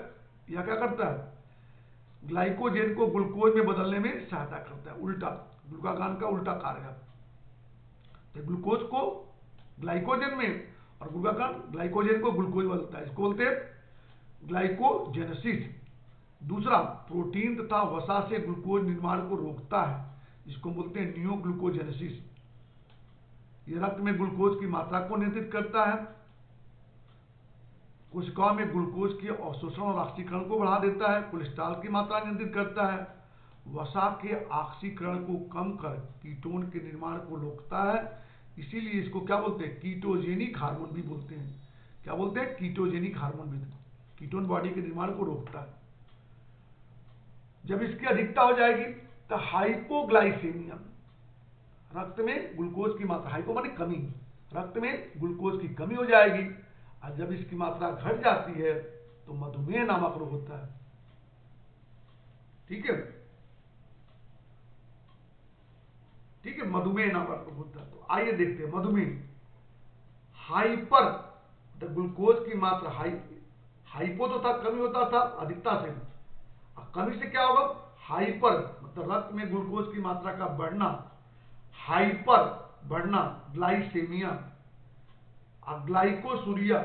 यह क्या करता है? ग्लाइकोजेन को ग्लूकोज में बदलने में सहायता करता है। उल्टा, ग्लूकागॉन का उल्टा कार्य है। तो ग्लूकोज को ग्लाइकोजेन में और ग्लूकागॉन ग्लाइकोजेन को ग्लूकोज बदलता है, इसको बोलते हैं ग्लाइकोजेनेसिस। दूसरा, प्रोटीन तथा वसा से ग्लूकोज निर्माण को रोकता है, इसको बोलते हैं नियोग्लूकोजेनेसिस। यह रक्त में ग्लूकोज की मात्रा को नियंत्रित करता है, कोशिकाओं में ग्लूकोज के अवशोषण और ऑक्सीकरण को बढ़ा देता है, कोलेस्ट्रॉल की मात्रा नियंत्रित करता है, वसा के ऑक्सीकरण को कम कर कीटोन के निर्माण को रोकता है। इसीलिए इसको क्या बोलते हैं, कीटोजेनिक हार्मोन भी बोलते हैं। क्या बोलते हैं, कीटोजेनिक हार्मोन भी। कीटोन बॉडी के निर्माण को रोकता है। जब इसकी अधिकता हो जाएगी तो हाइपोग्लाइसेमिया, रक्त में ग्लूकोज की मात्रा, हाइपो माने कमी, रक्त में ग्लूकोज की कमी हो जाएगी। और जब इसकी मात्रा घट जाती है तो मधुमेह नामक रोग होता है। ठीक है, ठीक है, मधुमेह नामक रोग होता है। तो आइए देखते हैं मधुमेह। हाइपर, तो ग्लूकोज की मात्रा हाइपो तो था, कमी होता था अधिकता से, और कमी से क्या होगा, हाइपर, मतलब रक्त में ग्लूकोज की मात्रा का बढ़ना, हाइपर बढ़ना ग्लाइसेमिया, और ग्लाइकोसूरिया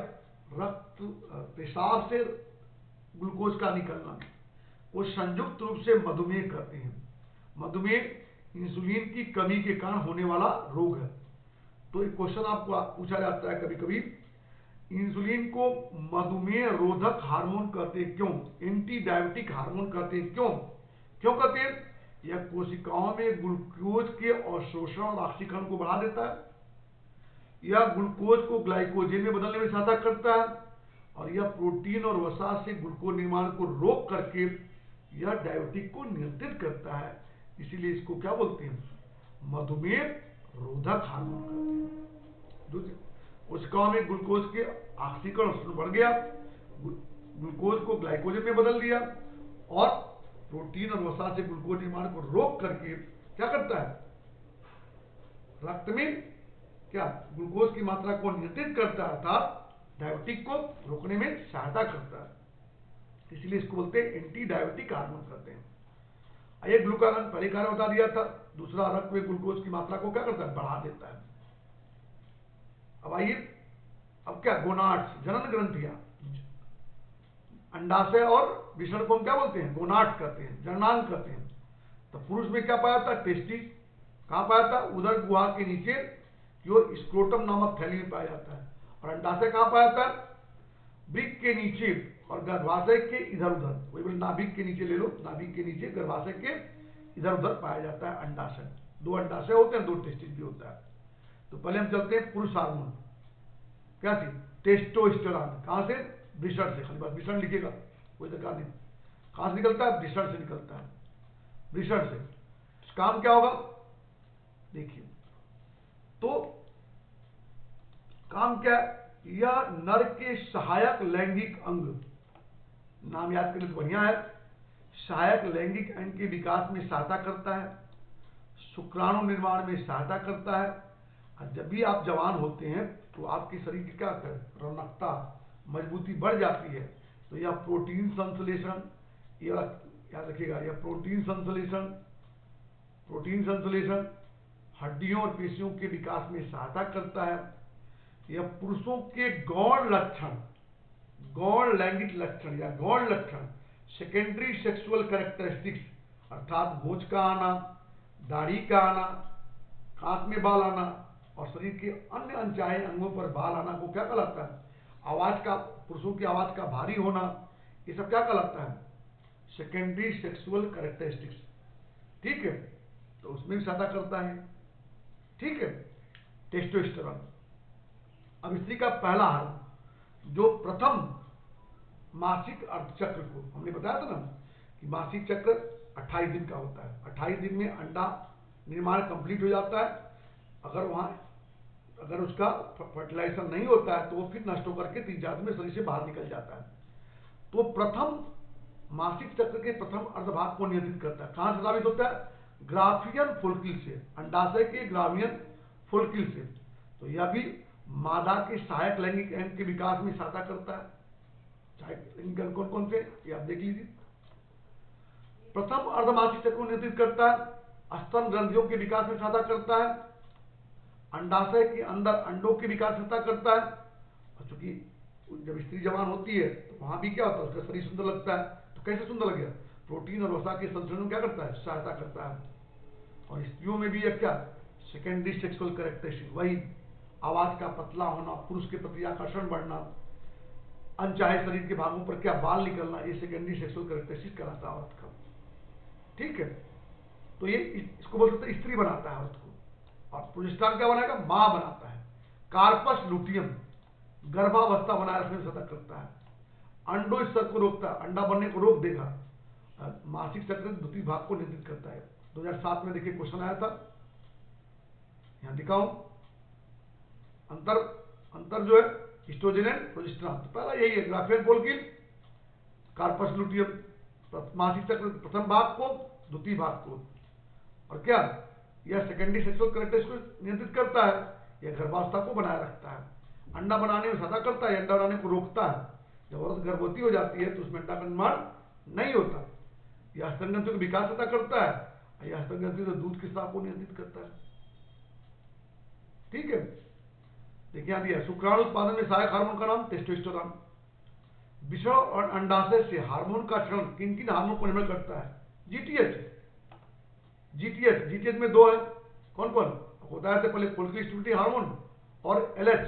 रक्त पेशाब से ग्लूकोज का निकलना, वो संयुक्त रूप से मधुमेह कहते हैं। मधुमेह इंसुलिन की कमी के कारण होने वाला रोग है। तो एक क्वेश्चन आपको पूछा जाता है कभी कभी, इंसुलिन को मधुमेह रोधक हार्मोन कहते हैं क्यों, एंटी डायबिटिक हार्मोन कहते हैं क्यों, क्यों कहते हैं, यह कोशिकाओं में ग्लूकोज के अवशोषण और ऑक्सीकरण को बढ़ा देता है, यह ग्लूकोज को ग्लाइकोजेन में बदलने में सहायता करता है, और यह प्रोटीन और वसा से ग्लूकोज निर्माण को रोक करके यह डायबिटिक को नियंत्रित करता है। इसीलिए इसको क्या बोलते हैं, मधुमेह रोधक हार्मोन कहते हैं। कोशिकाओं में ग्लूकोज के ऑक्सीकरण बढ़ गया, ग्लूकोज को ग्लाइकोजेन में बदल दिया, और प्रोटीन और वसा से ग्लूकोज निर्माण को रोक करके क्या करता है, रक्त में क्या ग्लूकोज की मात्रा को नियंत्रित करता है, अर्थात डायबिटिक को रोकने में सहायता करता है। इसलिए इसको बोलते हैं एंटी डायबिटिक हार्मोन कहते हैं। ये ग्लूकागॉन पहले कार्य बता दिया था। दूसरा, रक्त में ग्लूकोज की मात्रा को क्या करता है, बढ़ा देता है। अब आइए, अब क्या, गोनाड्स, जनन ग्रंथियां, अंडाशय और वृषण को हम क्या बोलते हैं, गोनाड्स कहते हैं, जननांग कहते हैं। तो पुरुष में क्या पाया था, टेस्टिस, कहां पाया था, उदर गुहा के नीचे की ओर स्क्रोटम नामक थैली में पाया जाता है। और अंडाशय कहां पाया जाता है, वृक्क के नीचे और गर्भाशय के इधर उधर, वही बोले नाभिक के नीचे ले लो, नाभिक के नीचे गर्भाशय के इधर उधर पाया जाता है अंडाशय। दो अंडाशय होते हैं, दो टेस्टिस भी होता है। तो पहले हम चलते हैं पुरुष हार्मोन, क्या थी, टेस्टोस्टेरोन, कहां से, वृषण से, खाली बात वृषण लिखेगा, कोई दरकार नहीं, कहां से निकलता है, वृषण से निकलता है, वृषण से। काम क्या होगा, देखिए, तो काम क्या है, यह नर के सहायक लैंगिक अंग, नाम याद करने तो बढ़िया है, सहायक लैंगिक अंग के विकास में सहायता करता है, शुक्राणु निर्माण में सहायता करता है। और जब भी आप जवान होते हैं तो आपके शरीर की क्या कर, रौनकता, मजबूती बढ़ जाती है। तो यह प्रोटीन संश्लेषण, याद रखिएगा, यह प्रोटीन संश्लेषण हड्डियों और पेशियों के विकास में सहायता करता है। यह पुरुषों के गौण लक्षण, गौण लैंगिक लक्षण या गौण लक्षण, सेकेंडरी सेक्सुअल कैरेक्टरिस्टिक्स, अर्थात मूंछ का आना, दाढ़ी का आना, कांख में बाल आना और शरीर के अन्य अनचाहे अंगों पर बाल आना को क्या कहलाता है, आवाज का, पुरुषों की आवाज का भारी होना, ये सब क्या कहलाता है, सेकेंडरी सेक्सुअल कैरेक्टरिस्टिक्स। ठीक है, तो उसमें भी सहायता करता है। ठीक है, टेस्टोस्टेरोन। अब स्त्री का पहला हार्मोन जो प्रथम मासिक अर्धचक्र को, हमने बताया था ना कि मासिक चक्र 28 दिन का होता है, 28 दिन में अंडा निर्माण कंप्लीट हो जाता है। अगर उसका फर्टिलाइजेशन नहीं होता है तो वो फिर नष्ट होकर के 3-4 दिन में शरीर से बाहर निकल जाता है। तो प्रथम मासिक चक्र के प्रथम अर्धभाग को नियंत्रित करता है। कहां से साबित होता है, ग्राफियन फोल्किल से, अंडाशय के ग्राफियन फोल्किल से। तो यह भी मादा के सहायक लैंगिक अंग के विकास में सहायता करता है। सहायक लैंगिक अंग कौन कौन से, ये आप देख लीजिए। प्रथम अर्धमासी चक्र को नियंत्रित करता है, स्तन ग्रंथियों के विकास में सहायता करता है, अंडाशय के अंदर अंडों के विकास में सहायता करता है। और चूंकि जब स्त्री जवान होती है तो वहां भी क्या होता है, उसका शरीर सुंदर लगता है। तो कैसे सुंदर लगेगा, प्रोटीन और वसा के संचरण में क्या करता है, सहायता करता है। और स्त्रियों में भी क्या, सेकेंडरी सेक्सुअल कैरेक्टरिस्टिक, वही आवाज का पतला होना, पुरुष के प्रति आकर्षण बढ़ना, अनचाहे शरीर के भागों पर क्या बाल निकलना, ये सेकेंडरी सेक्सुअल कैरेक्टरिस्टिक कहलाता है औरत का। ठीक है, तो ये इसको बोल सकते हैं स्त्री बनाता है औरत को। और प्रोजेस्टेरॉन क्या बनाएगा, मां बनाता है। कार्पस लुटियम गर्भावस्था बनाए रखने में सहायता करता है। अंडो स्तर को रोकता है, अंडा बनने को रोक देगा। मासिक चक्र द्वितीय भाग को नियंत्रित करता है। 2007 में देखिए क्वेश्चन आया था, यहां दिखाऊं अंतर जो है एस्ट्रोजन एंड प्रोजेस्टेरॉन। तो पहला यही है, ग्राफियन पोल्किन, कार्पस लुटियम मासिक चक्र प्रथम भाग को, द्वितीय भाग को। और क्या, यह सेकेंडरी सेक्सुअल कैरेक्टरिस्टिक्स को नियंत्रित करता है, यह गर्भावस्था को बनाए रखता है, अंडा बनाने में सहायता करता है, अंडा बनाने को रोकता है। जब औरत गर्भवती हो जाती है तो उसमें अंडा का निर्माण नहीं होता। यह स्तन ग्रंथियों का विकास सहायता करता है, यह स्तन ग्रंथियों से दूध के स्राव को नियंत्रित करता है। ठीक है, देखिए यहां दिया शुक्राणु उत्पादन में सहायक हार्मोन का नाम टेस्टोस्टेरोन। विषण और अंडाशय से हार्मोन का क्षरण किन किन हार्मोन पर निर्भर करता है, जीटीएच। जीटीएच में दो है, कौन कौन होता है, पहले फोलिकुलर स्टिमुलेटिंग हार्मोन और एलएच।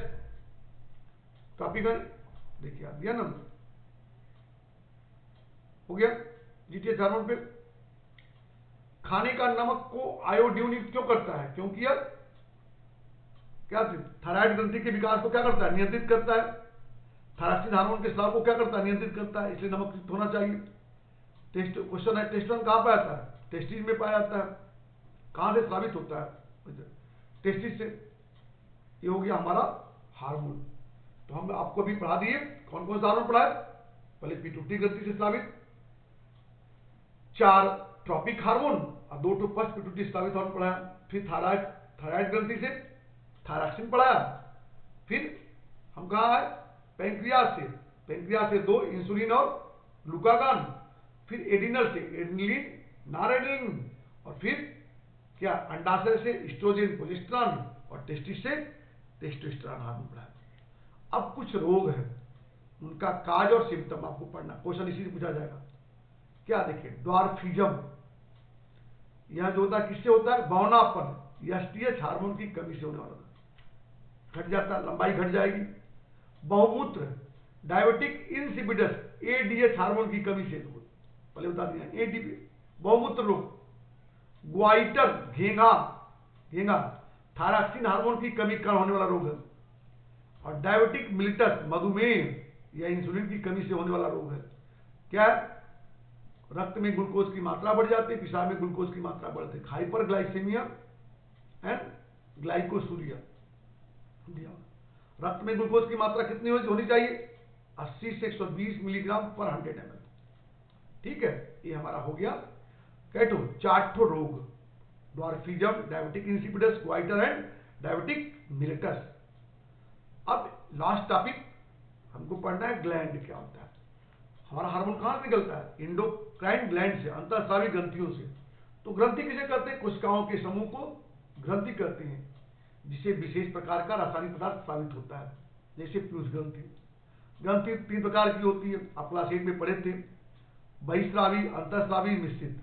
टॉपिक है, देखिए आप दिया ना, हो गया जीटीएच हार्मोन पे। खाने का नमक को आयोडीन युक्त क्यों करता है, क्योंकि यह क्या थायराइड ग्रंथि के विकास को क्या करता है, नियंत्रित करता है। थायरॉक्सिन हार्मोन के स्राव को क्या करता है, नियंत्रित करता है, इसलिए नमक युक्त होना चाहिए। क्वेश्चन है, टेस्टोस्टेरोन कहां पाया जाता है, टेस्टिस में पाया जाता है। कहां से स्रावित होता है, टेस्टिस से। ये हो गया हमारा हार्मोन। तो हम आपको अभी पढ़ा दिए कौन कौन सा हार्मोन पढ़ा है। पहले पिट्यूटरी ग्रंथि से स्रावित 4 ट्रॉपिक हार्मोन और 2 तो फर्स्ट पिट्यूटरी स्रावित हार्मोन पढ़ाया। फिर थायराइड ग्रंथि से थायरॉक्सिन पढ़ाया। फिर हम कहा है पेंक्रियास से 2 इंसुलिन और ग्लूकागान। फिर एडिनल से एडिनिलीन, नॉरएड्रेनालिन। और फिर क्या, अंडाशय से एस्ट्रोजन प्रोजेस्टेरॉन और टेस्टिस से टेस्टोस्टेरोन हार्मोन पढ़ाया। अब कुछ रोग हैं, उनका काज और सिम्टम आपको पढ़ना, क्वेश्चन इसी से पूछा जाएगा। क्या देखिए, ड्वार्फिज्म, यह जो होता है किससे होता है, बौनापन, एसटीएच हार्मोन की कमी से होने वाला, घट जाता है, लंबाई घट जाएगी। बहुमूत्र, डायबिटिक इंसिपिडस, एडीएच हार्मोन की कमी से, पहले बता दिया एडीपी, बहुमूत्र रोग। ग्वाइटर, घेंगा, थायरॉक्सिन हार्मोन की कमी कारण होने वाला रोग है। और डायबिटिक मिलिटस, मधुमेह या इंसुलिन की कमी से होने वाला रोग है। क्या है, रक्त में ग्लूकोज की मात्रा बढ़ जाती है, पेशाब में ग्लूकोज की मात्रा बढ़ती है, हाइपरग्लाइसेमिया एंड ग्लाइकोसूरिया। रक्त में ग्लूकोज की मात्रा कितनी होनी चाहिए, 80 से 120 मिलीग्राम पर 100 ml। ठीक है, ये हमारा हो गया कैटो 4 रोग, dwarfism, diabetic insipidus, goitre and diabetic मिलिटस। अब लास्ट टॉपिक हमको पढ़ना है, ग्लैंड क्या होता है। हमारा हार्मोन कहां से निकलता है, इंडोक्राइन ग्लैंड से, अंतःस्रावी ग्रंथियों से। तो ग्रंथि किसे कहते हैं, कोशिकाओं के समूह को ग्रंथि कहते हैं, जिसे विशेष प्रकार का रासायनिक पदार्थ स्रावित होता है, जैसे पीयूष ग्रंथि। ग्रंथि 3 प्रकार की होती है, आप क्लास 8 में पढ़े थे, बहिस्रावी, अंतःस्रावी, मिश्रित।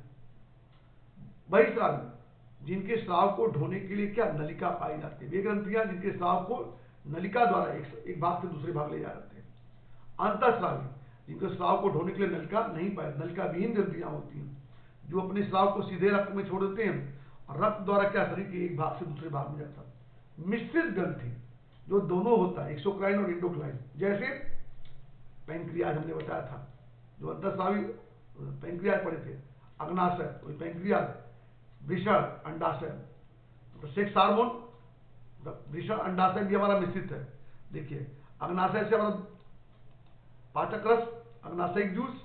बहिस्रावी, जिनके स्राव को ढोने के लिए क्या, नलिका पाई जाती है, वे ग्रंथियां जिनके स्राव को नलिका द्वारा एक भाग से दूसरे भाग ले जा जाते हैं। अंतःस्रावी, जिनके स्राव को ढोने के लिए नलिका नहीं पाए, नलिका विहीन ग्रंथियां होती हैं, जो अपने स्राव को सीधे रक्त में छोड़ देते हैं और रक्त द्वारा क्या, शरीर के एक भाग से दूसरे भाग में जाता है। मिश्रित ग्रंथि, जो दोनों होता है, एक्सोक्राइन और इंडोक्राइन, जैसे पैंक्रियाज हमने बताया था, जो अंतःस्रावी पैंक्रियाज पड़े थे, अग्नाशय वही पैंक्रियाज, वृषण, अंडाशय, तो सेक्स हार्मोन, वृषण अंडाशय भी हमारा मिश्रित है। देखिए, अग्नाशय से हमारा पाचक रस, अग्नाशयिक जूस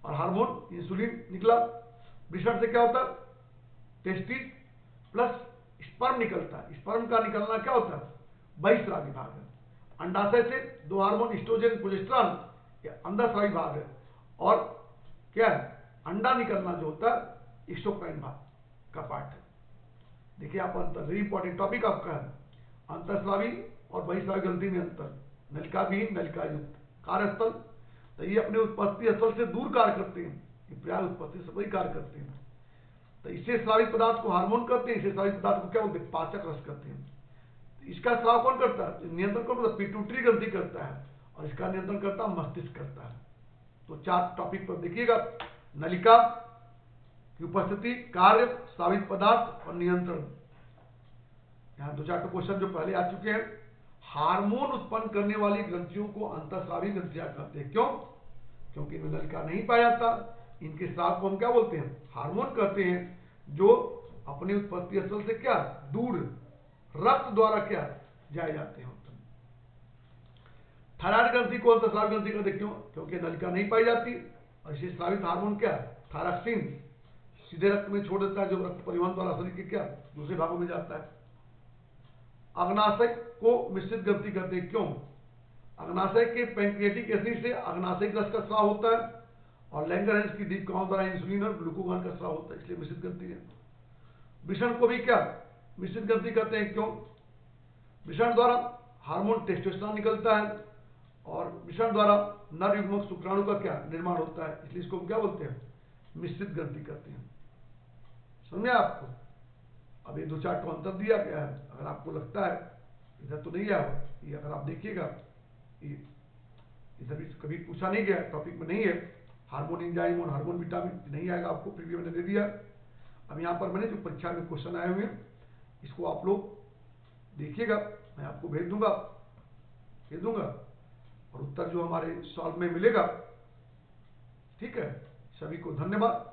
और हार्मोन इंसुलिन निकला। वृषण से क्या होता है, टेस्टिस प्लस स्पर्म निकलता है। स्पर्म का निकलना क्या होता है, बहिस्रावी भाग है। अंडाशय से 2 हार्मोन एस्ट्रोजन प्रोजेस्टेरॉन, अंतःस्रावी भाग है। और क्या है, अंडा निकलना जो होता है एक्सोक्राइन भाग का पार्ट है। देखिए आप अंतर, वेरी इंपॉर्टेंट टॉपिक आपका है, अंतःस्रावी और बहिःस्रावी ग्रंथि में अंतर, नलिका विहीन नलिका युक्त कार्यस्थल, तो ये अपने उत्पत्ति स्थल से दूर कार्य करते हैं, ये प्राय उत्पत्ति से वही कार्य करते हैं। तो इसे स्रावित पदार्थ को हार्मोन करते हैं, इसे स्रावित पदार्थ को क्या बोलते हैं, पाचक रस करते हैं। तो इसका स्राव कौन करता है, नियंत्रण कौन करता है, पिट्यूटरी ग्रंथि करता है, और इसका नियंत्रण करता है मस्तिष्क करता है। तो 4 टॉपिक पर देखिएगा, नलिका की उपस्थिति, कार्य, स्रावित पदार्थ और नियंत्रण। यहाँ 2-4 क्वेश्चन जो पहले आ चुके हैं। हार्मोन उत्पन्न करने वाली ग्रंथियों को अंतःस्रावी ग्रंथियां कहते हैं। क्यों? क्योंकि इनमें नलिका नहीं पाया जाता। इनके स्राव को हम क्या बोलते हैं, हार्मोन कहते हैं, जो अपनी उत्पत्ति स्थल से क्या दूर रक्त द्वारा क्या जाए जाते हैं। थायराइड ग्रंथि को अंतःस्रावी ग्रंथि कहते हैं। क्यों? क्योंकि नलिका नहीं पाई जाती, और इसे स्रावित हार्मोन क्या थायरॉक्सिन सीधे रक्त में छोड़ देता है, जो रक्त परिवहन द्वारा शरीर के क्या दूसरे भागों में जाता है। अग्नाशय को मिश्रित ग्रंथि कहते हैं। क्यों? अग्नाशय के पैंक्रियाटिक एसिड से अग्नाशयिक रस का स्राव होता है, और लैंगरहैंस की दीपकणों द्वारा इंसुलिन और ग्लूकोगॉन का स्राव होता है, इसलिए मिश्रित ग्रंथि है। वृषण को भी क्या मिश्रित ग्रंथि कहते हैं। क्यों? वृषण द्वारा हार्मोन टेस्टोस्टेरोन निकलता है, और वृषण द्वारा नर युग्मक शुक्राणु का क्या निर्माण होता है, इसलिए इसको क्या बोलते हैं, मिश्रित ग्रंथि कहते हैं। समझे आपको? अब ये 2-4 तो अंतर दिया गया है। अगर आपको लगता है इधर तो नहीं आया, ये अगर आप देखिएगा, ये इधर भी कभी पूछा नहीं गया, टॉपिक में नहीं है, हार्मोन एंजाइम और हार्मोन विटामिन नहीं आएगा आपको, प्रीव्यू मैंने दे दिया। अब यहाँ पर मैंने जो परीक्षा में क्वेश्चन आए हुए हैं, इसको आप लोग देखिएगा, मैं आपको भेज दूंगा, और उत्तर जो हमारे सॉल्व में मिलेगा। ठीक है, सभी को धन्यवाद।